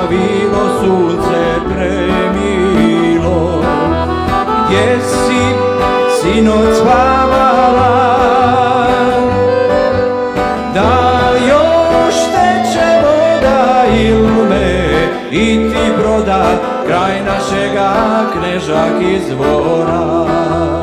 bilo sunce premilo. Gdje si sinoć spavala? Da još teče voda ilme i ti broda kraj našega Knežak izvora.